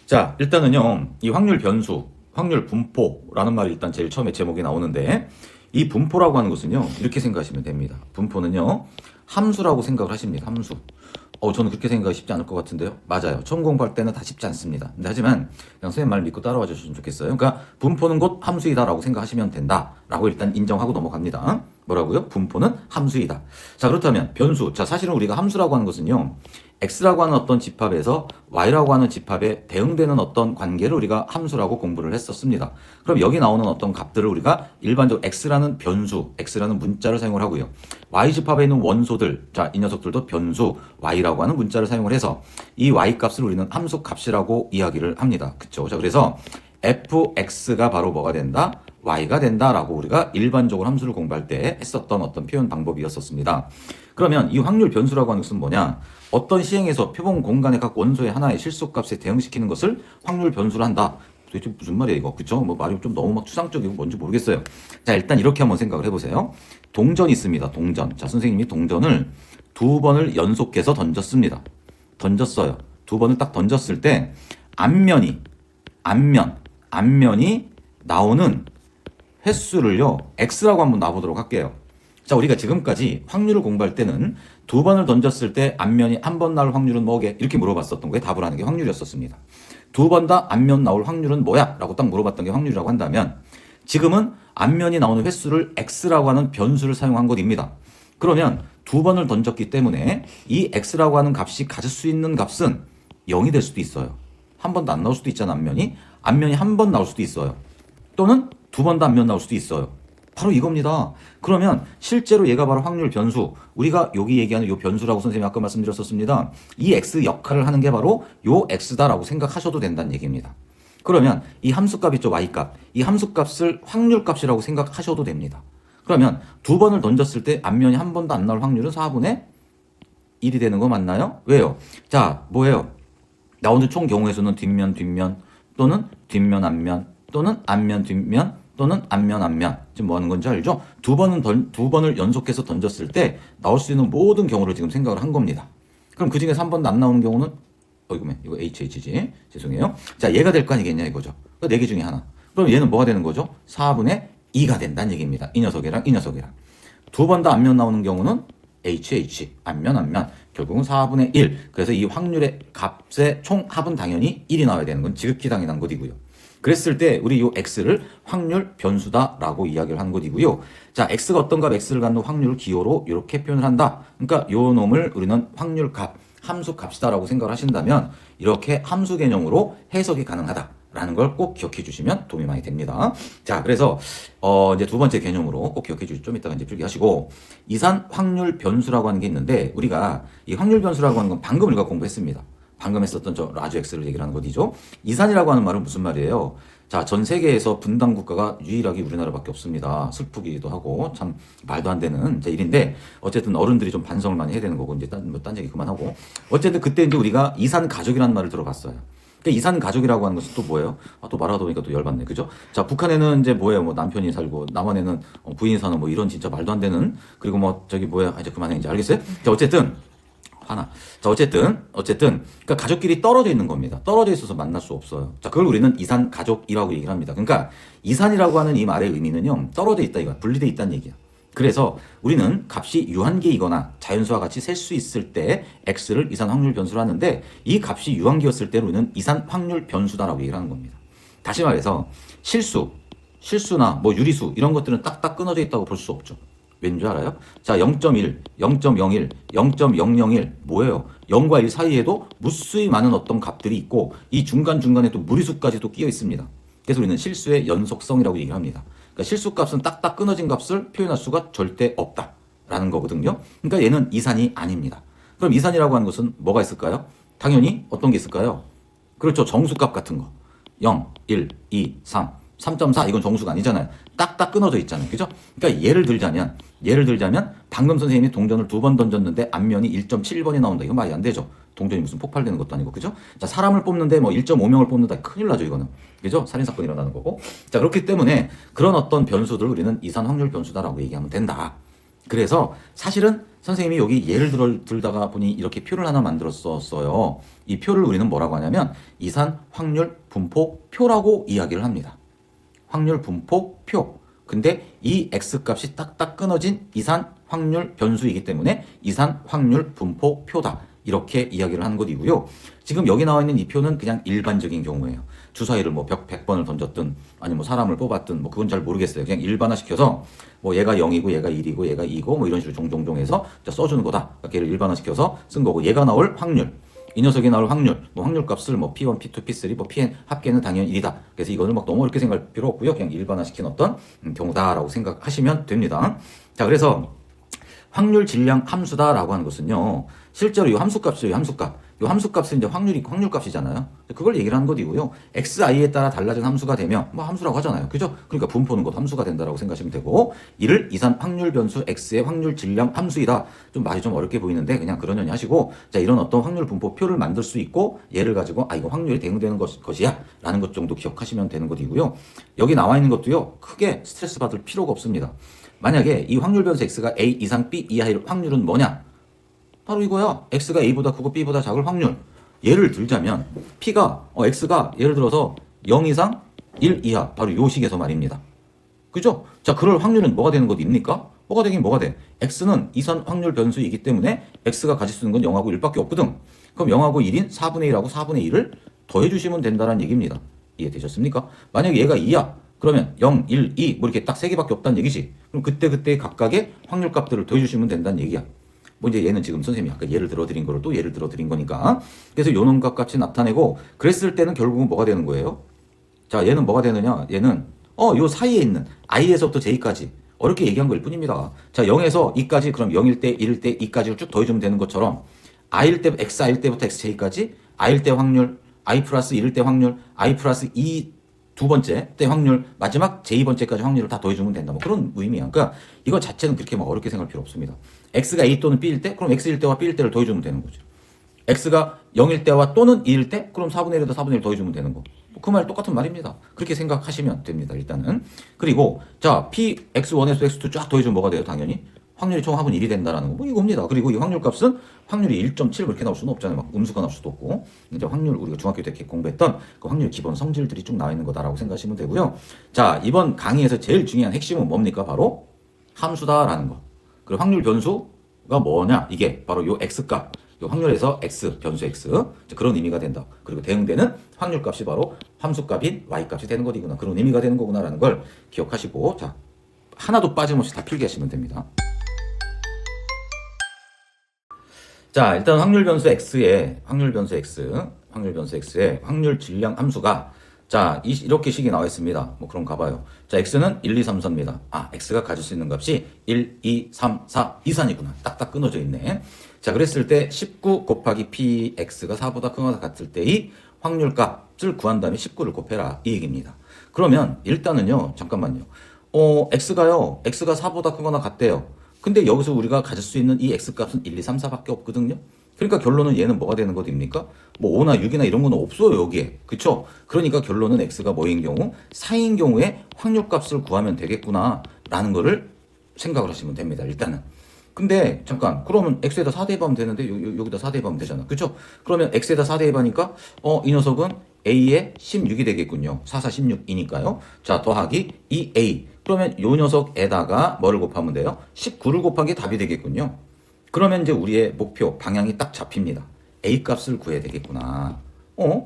자, 일단은요, 이 확률 변수, 확률 분포라는 말이 일단 제일 처음에 제목이 나오는데, 이 분포라고 하는 것은요, 이렇게 생각하시면 됩니다. 분포는요, 함수라고 생각을 하십니다. 함수. 저는 그렇게 생각하기 쉽지 않을 것 같은데요. 맞아요. 처음 공부할 때는 다 쉽지 않습니다. 근데 하지만 그냥 선생님 말 믿고 따라와 주시면 좋겠어요. 그러니까 분포는 곧 함수이다라고 생각하시면 된다라고 일단 인정하고 넘어갑니다. 뭐라고요? 분포는 함수이다. 자, 그렇다면 변수. 자, 사실은 우리가 함수라고 하는 것은요, x라고 하는 어떤 집합에서 y라고 하는 집합에 대응되는 어떤 관계를 우리가 함수라고 공부를 했었습니다. 그럼 여기 나오는 어떤 값들을 우리가 일반적으로 x라는 변수, x라는 문자를 사용을 하고요. y 집합에 있는 원소들, 자, 이 녀석들도 변수, y라고 하는 문자를 사용을 해서 이 y 값을 우리는 함수 값이라고 이야기를 합니다. 그쵸? 자, 그래서 fx가 바로 뭐가 된다? y가 된다라고 우리가 일반적으로 함수를 공부할 때 했었던 어떤 표현 방법이었었습니다. 그러면 이 확률 변수라고 하는 것은 뭐냐? 어떤 시행에서 표본 공간의 각 원소의 하나의 실수값에 대응시키는 것을 확률 변수로 한다. 도대체 무슨 말이야 이거? 그쵸? 뭐 말이 좀 너무 막 추상적이고 뭔지 모르겠어요. 자, 일단 이렇게 한번 생각을 해보세요. 동전이 있습니다. 동전. 자, 선생님이 동전을 두 번을 연속해서 던졌습니다. 던졌어요. 두 번을 딱 던졌을 때 앞면이 나오는 횟수를요, x라고 한번 놔보도록 할게요. 자, 우리가 지금까지 확률을 공부할 때는 두 번을 던졌을 때 앞면이 한 번 나올 확률은 뭐게? 이렇게 물어봤었던 거에 답을 하는 게 확률이었었습니다. 두 번 다 앞면 나올 확률은 뭐야? 라고 딱 물어봤던 게 확률이라고 한다면, 지금은 앞면이 나오는 횟수를 x라고 하는 변수를 사용한 것입니다. 그러면 두 번을 던졌기 때문에 이 x라고 하는 값이 가질 수 있는 값은 0이 될 수도 있어요. 한 번도 안 나올 수도 있잖아, 앞면이. 앞면이 한 번 나올 수도 있어요. 또는 두 번 다 앞면 나올 수도 있어요. 바로 이겁니다. 그러면 실제로 얘가 바로 확률 변수, 우리가 여기 얘기하는 요 변수라고 선생님이 아까 말씀드렸었습니다. 이 x 역할을 하는 게 바로 요 x다라고 생각하셔도 된다는 얘기입니다. 그러면 이 함수값 있죠, y값. 이 함수값을 확률값이라고 생각하셔도 됩니다. 그러면 두 번을 던졌을 때 앞면이 한 번도 안 나올 확률은 4분의 1이 되는 거 맞나요? 왜요? 자, 뭐예요? 나오는 총 경우의 수는 뒷면 또는 뒷면 앞면 또는 앞면 뒷면 또는 앞면. 지금 뭐 하는 건지 알죠? 두 번을 연속해서 던졌을 때 나올 수 있는 모든 경우를 지금 생각을 한 겁니다. 그럼 그 중에서 한 번도 안 나오는 경우는 이거 HH지. 죄송해요. 자, 얘가 될 거 아니겠냐 이거죠. 그 네 개 중에 하나. 그럼 얘는 뭐가 되는 거죠? 4분의 2가 된다는 얘기입니다. 이 녀석이랑 이 녀석이랑. 두 번 다 앞면 나오는 경우는 HH, 앞면. 결국은 4분의 1. 그래서 이 확률의 값의 총 합은 당연히 1이 나와야 되는 건 지극히 당연한 것이고요. 그랬을 때 우리 이 x를 확률 변수다라고 이야기를 하는 것이고요. 자, x가 어떤 값 x를 갖는 확률을 기호로 이렇게 표현을 한다. 그러니까 요 놈을 우리는 확률 값, 함수 값이다라고 생각을 하신다면 이렇게 함수 개념으로 해석이 가능하다라는 걸 꼭 기억해 주시면 도움이 많이 됩니다. 자, 그래서 이제 두 번째 개념으로 꼭 기억해 주시죠. 좀 이따가 이제 필기하시고, 이산 확률 변수라고 하는 게 있는데, 우리가 이 확률 변수라고 하는 건 방금 우리가 공부했습니다. 방금 했었던 저 라지 X를 얘기를 하는 것이죠. 이산이라고 하는 말은 무슨 말이에요? 자, 전 세계에서 분단 국가가 유일하게 우리나라밖에 없습니다. 슬프기도 하고 참 말도 안 되는 제 일인데, 어쨌든 어른들이 좀 반성을 많이 해야 되는 거고, 이제 딴 얘기 그만하고, 어쨌든 그때 이제 우리가 이산 가족이라는 말을 들어봤어요. 그러니까 이산 가족이라고 하는 것은 또 뭐예요? 또 말하다 보니까 또 열받네, 그죠? 자, 북한에는 이제 뭐예요? 뭐 남편이 살고, 남한에는 부인이 사는 뭐 이런 진짜 말도 안 되는, 그리고 뭐 저기 뭐야? 이제 그만해, 이제 알겠어요? 자, 어쨌든 하나. 자, 어쨌든, 그러니까 가족끼리 떨어져 있는 겁니다. 떨어져 있어서 만날 수 없어요. 자, 그걸 우리는 이산 가족이라고 얘기를 합니다. 그러니까 이산이라고 하는 이 말의 의미는요, 떨어져 있다 이거야. 분리돼 있다는 얘기야. 그래서 우리는 값이 유한계이거나 자연수와 같이 셀 수 있을 때 x를 이산 확률 변수로 하는데, 이 값이 유한계였을 때 우리는 이산 확률 변수다라고 얘기를 하는 겁니다. 다시 말해서 실수나 뭐 유리수 이런 것들은 딱딱 끊어져 있다고 볼 수 없죠. 왠지 알아요? 자, 0.1, 0.01, 0.001 뭐예요? 0과 1 사이에도 무수히 많은 어떤 값들이 있고, 이 중간중간에 또 무리수까지도 끼어 있습니다. 그래서 우리는 실수의 연속성이라고 얘기를 합니다. 그러니까 실수값은 딱딱 끊어진 값을 표현할 수가 절대 없다라는 거거든요. 그러니까 얘는 이산이 아닙니다. 그럼 이산이라고 하는 것은 뭐가 있을까요? 당연히 어떤 게 있을까요? 그렇죠. 정수값 같은 거. 0, 1, 2, 3. 3.4 이건 정수가 아니잖아요. 딱딱 끊어져 있잖아요. 그죠? 그러니까 예를 들자면 방금 선생님이 동전을 두 번 던졌는데 앞면이 1.7번이 나온다. 이거 말이 안 되죠. 동전이 무슨 폭발되는 것도 아니고. 그죠? 자, 사람을 뽑는데 뭐 1.5명을 뽑는다. 큰일 나죠, 이거는. 그죠? 살인사건이 일어나는 거고. 자, 그렇기 때문에 그런 어떤 변수들 우리는 이산 확률 변수다라고 얘기하면 된다. 그래서 사실은 선생님이 여기 예를 들다가 보니 이렇게 표를 하나 만들었었어요. 이 표를 우리는 뭐라고 하냐면 이산 확률 분포 표라고 이야기를 합니다. 확률 분포 표. 근데 이 X값이 딱딱 끊어진 이산 확률 변수이기 때문에 이산 확률 분포 표다. 이렇게 이야기를 하는 것이고요. 지금 여기 나와 있는 이 표는 그냥 일반적인 경우예요. 주사위를 뭐 100번을 던졌든 아니면 뭐 사람을 뽑았든 뭐 그건 잘 모르겠어요. 그냥 일반화시켜서 뭐 얘가 0이고 얘가 1이고 얘가 2고 뭐 이런 식으로 종종종 해서 써주는 거다. 그러니까 얘를 일반화시켜서 쓴 거고 얘가 나올 확률. 이 녀석이 나올 확률, 뭐 확률 값을 뭐 P1, P2, P3, 뭐 Pn 합계는 당연히 1이다. 그래서 이거는 막 너무 어렵게 생각할 필요 없고요. 그냥 일반화시킨 어떤 경우다라고 생각하시면 됩니다. 자, 그래서 확률 질량 함수다라고 하는 것은요. 실제로 이 함수값이죠. 이 함수값. 이 함수값은 이제 확률값이잖아요. 그걸 얘기를 하는 것이고요. xi에 따라 달라진 함수가 되면 뭐 함수라고 하잖아요. 그죠? 그러니까 분포는 것 함수가 된다라고 생각하시면 되고 이를 이산 확률 변수 x의 확률 질량 함수이다. 좀 말이 좀 어렵게 보이는데 그냥 그러려니 하시고 자, 이런 어떤 확률 분포 표를 만들 수 있고 얘를 가지고 이거 확률이 대응되는 것이야 라는 것 정도 기억하시면 되는 것이고요. 여기 나와 있는 것도요. 크게 스트레스 받을 필요가 없습니다. 만약에 이 확률 변수 x가 a 이상 b 이하일 확률은 뭐냐? 바로 이거야. x가 a보다 크고 b보다 작을 확률. 예를 들자면 p가 x가 예를 들어서 0 이상 1 이하 바로 요 식에서 말입니다. 그죠? 자, 그럴 확률은 뭐가 되는 것입니까? 뭐가 되긴 뭐가 돼? x는 이산 확률 변수이기 때문에 x가 가질 수 있는 건 0하고 1밖에 없거든. 그럼 0하고 1인 4분의 1하고 4분의 1을 더해 주시면 된다는 얘기입니다. 이해되셨습니까? 만약에 얘가 2야. 그러면 0, 1, 2 뭐 이렇게 딱 3개밖에 없다는 얘기지. 그럼 그때 각각의 확률 값들을 더해 주시면 된다는 얘기야. 뭐 이제 얘는 지금 선생님이 아까 예를 들어드린 거를 또 예를 들어드린 거니까. 그래서 요 놈값 같이 나타내고 그랬을 때는 결국은 뭐가 되는 거예요? 자, 얘는 뭐가 되느냐? 얘는 요 사이에 있는 i에서부터 j까지 어렵게 얘기한 거일 뿐입니다. 자, 0에서 2까지 그럼 0일 때, 1일 때, 2까지를 쭉 더해주면 되는 것처럼 i일 때, xi일 때부터 xj까지 i일 때 확률, i 플러스 1일 때 확률, i 플러스 2 두 번째 때 확률, 마지막 j2번째까지 확률을 다 더해주면 된다. 뭐 그런 의미야. 그러니까 이거 자체는 그렇게 막 어렵게 생각할 필요 없습니다. x가 a 또는 b일 때, 그럼 x일 때와 b일 때를 더해주면 되는 거죠. x가 0일 때와 또는 2일 때, 그럼 4분의 1에다 4분의 1 더해주면 되는 거. 그 말 똑같은 말입니다. 그렇게 생각하시면 됩니다. 일단은. 그리고 자, p x1에서 x2 쫙 더해주면 뭐가 돼요? 당연히. 확률이 총 합은 1이 된다라는 거. 뭐 이겁니다. 그리고 이 확률 값은 확률이 1.7 그렇게 나올 수는 없잖아요. 막 음수가 나올 수도 없고. 이제 확률 우리가 중학교 때 이렇게 공부했던 그 확률 기본 성질들이 쭉 나와 있는 거다라고 생각하시면 되고요. 자, 이번 강의에서 제일 중요한 핵심은 뭡니까? 바로 함수다라는 거. 그리고 확률 변수가 뭐냐? 이게 바로 요 x값. 요 확률에서 x, 변수 x. 그런 의미가 된다. 그리고 대응되는 확률 값이 바로 함수값인 y 값이 되는 것이구나. 그런 의미가 되는 거구나라는 걸 기억하시고 자, 하나도 빠짐없이 다 필기하시면 됩니다. 자, 일단 확률 변수 x의 확률 x의 확률 질량 함수가 자, 이렇게 식이 나와 있습니다. 뭐 그럼 가봐요. 자, x는 1, 2, 3, 4입니다. x가 가질 수 있는 값이 1, 2, 3, 4, 이산이구나. 딱딱 끊어져 있네. 자, 그랬을 때 19 곱하기 px가 4보다 크거나 같을 때의 확률 값을 구한 다음에 19를 곱해라. 이 얘기입니다. 그러면 일단은요, 잠깐만요. x가 4보다 크거나 같대요. 근데 여기서 우리가 가질 수 있는 이 x값은 1, 2, 3, 4밖에 없거든요. 그러니까 결론은 얘는 뭐가 되는 것입니까? 뭐 5나 6이나 이런 건 없어요, 여기에. 그쵸? 그러니까 결론은 x가 뭐인 경우? 4인 경우에 확률값을 구하면 되겠구나 라는 거를 생각을 하시면 됩니다, 일단은. 근데 잠깐, 그러면 x에다 4 대입하면 되는데 여기다 4 대입하면 되잖아. 그쵸? 그러면 x에다 4 대입하니까 이 녀석은 a에 16이 되겠군요. 4, 4, 16이니까요. 자, 더하기 2a. 그러면 요 녀석에다가 뭐를 곱하면 돼요? 19를 곱한 게 답이 되겠군요. 그러면 이제 우리의 목표, 방향이 딱 잡힙니다. A 값을 구해야 되겠구나.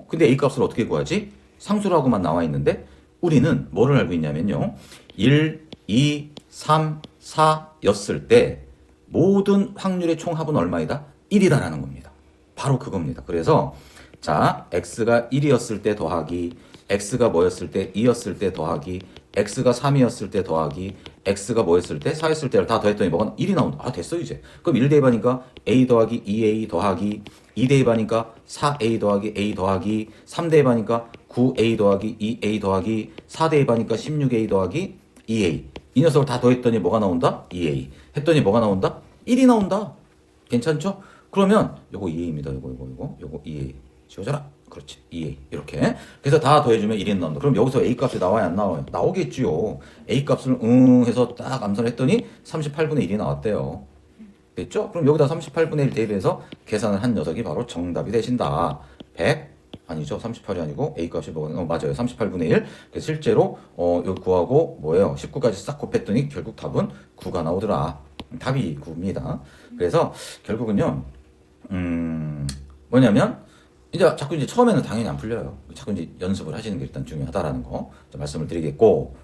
근데 A 값을 어떻게 구하지? 상수라고만 나와 있는데 우리는 뭐를 알고 있냐면요. 1, 2, 3, 4였을 때 모든 확률의 총합은 얼마이다? 1이다라는 겁니다. 바로 그겁니다. 그래서 자, x가 1이었을 때 더하기, x가 뭐였을 때 2였을 때 더하기, x가 3이었을 때 더하기, x가 뭐였을 때 4였을 때를 다 더했더니 뭐가 1이 나온다. 됐어 이제. 그럼 1 대입하니까 a 더하기 2a 더하기, 2 대입하니까 4a 더하기 a 더하기, 3 대입하니까 9a 더하기 2a 더하기, 4 대입하니까 16a 더하기 2a. 이 녀석을 다 더했더니 뭐가 나온다? 2a. 했더니 뭐가 나온다? 1이 나온다. 괜찮죠? 그러면 요거 2a입니다. 요거 2a. 지워져라. 그렇지. 2a. 이렇게. 그래서 다 더해주면 1이 나온다. 그럼 여기서 a 값이 나와야 안 나와요? 나오겠지요. a 값을 해서 딱 암산을 했더니 38분의 1이 나왔대요. 됐죠? 그럼 여기다 38분의 1 대입해서 계산을 한 녀석이 바로 정답이 되신다. 100 아니죠. 38이 아니고 A 값이 뭐가 맞아요. 38분의 1. 그래서 실제로 요 9하고 뭐예요? 19까지 싹 곱했더니 결국 답은 9가 나오더라. 답이 9입니다. 그래서 결국은요. 뭐냐면 이제 자꾸 이제 처음에는 당연히 안 풀려요. 자꾸 이제 연습을 하시는 게 일단 중요하다라는 거 말씀을 드리겠고.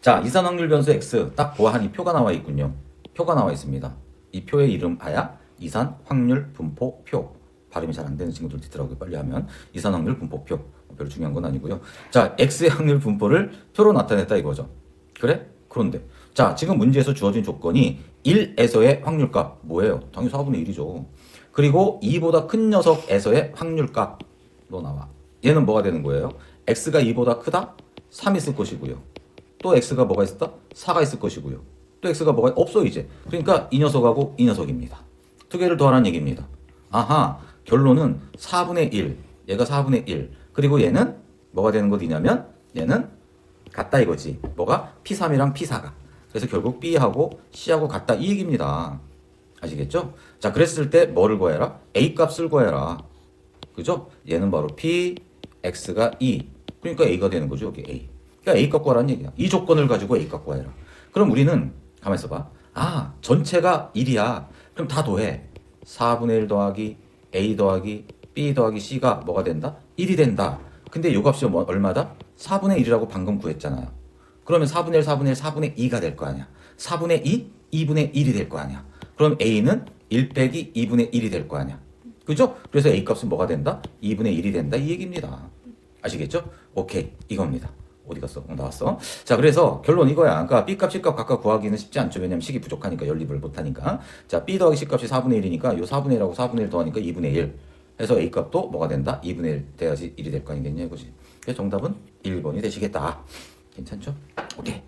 자, 이산 확률 변수 X 딱 보아하니 표가 나와 있군요. 표가 나와 있습니다. 이 표의 이름 아야 이산 확률 분포 표. 발음이 잘 안 되는 친구들도 있더라고요. 빨리 하면 이산 확률 분포표. 별로 중요한 건 아니고요. 자, X의 확률 분포를 표로 나타냈다 이거죠. 그래? 그런데 자, 지금 문제에서 주어진 조건이 1에서의 확률값 뭐예요? 당연히 4분의 1이죠. 그리고 2보다 큰 녀석에서의 확률값도 나와. 얘는 뭐가 되는 거예요? X가 2보다 크다? 3 있을 것이고요. 또 X가 뭐가 있었다? 4가 있을 것이고요. 또 X가 뭐가 없어 이제. 그러니까 이 녀석하고 이 녀석입니다. 두 개를 더하라는 얘기입니다. 아하, 결론은 4분의 1. 얘가 4분의 1. 그리고 얘는 뭐가 되는 것이냐면 얘는 같다 이거지. 뭐가? P3이랑 P4가. 그래서 결국 B하고 C하고 같다 이 얘기입니다. 아시겠죠? 자, 그랬을 때 뭐를 구해라? A 값을 구해라. 그죠? 얘는 바로 P, X가 2. 그러니까 A가 되는 거죠. 여기 A. 그러니까 A 값 구하라는 얘기야. 이 조건을 가지고 A 값 구해라. 그럼 우리는 가만히 있어봐. 아, 전체가 1이야. 그럼 다 더해. 4분의 1 더하기 A 더하기 B 더하기 C가 뭐가 된다? 1이 된다. 근데 요 값이 얼마다? 4분의 1이라고 방금 구했잖아요. 그러면 4분의 1, 4분의 1, 4분의 2가 될 거 아니야. 4분의 2, 2분의 1이 될 거 아니야. 그럼 A는 1 빼기 2분의 1이 될 거 아니야. 그죠? 그래서 A 값은 뭐가 된다? 2분의 1이 된다. 이 얘기입니다. 아시겠죠? 오케이. 이겁니다. 어디 갔어? 나왔어. 자, 그래서 결론 이거야. 그러니까 B 값, C 값 각각 구하기는 쉽지 않죠. 왜냐면 식이 부족하니까 연립을 못하니까. 자, B 더하기 C 값이 4분의 1이니까 요 4분의 1하고 4분의 1 더하니까 2분의 1. 해서 A 값도 뭐가 된다? 2분의 1 돼야지 1이 될 거 아니겠냐 이거지. 그래서 정답은 1번이 되시겠다. 괜찮죠? 오케이.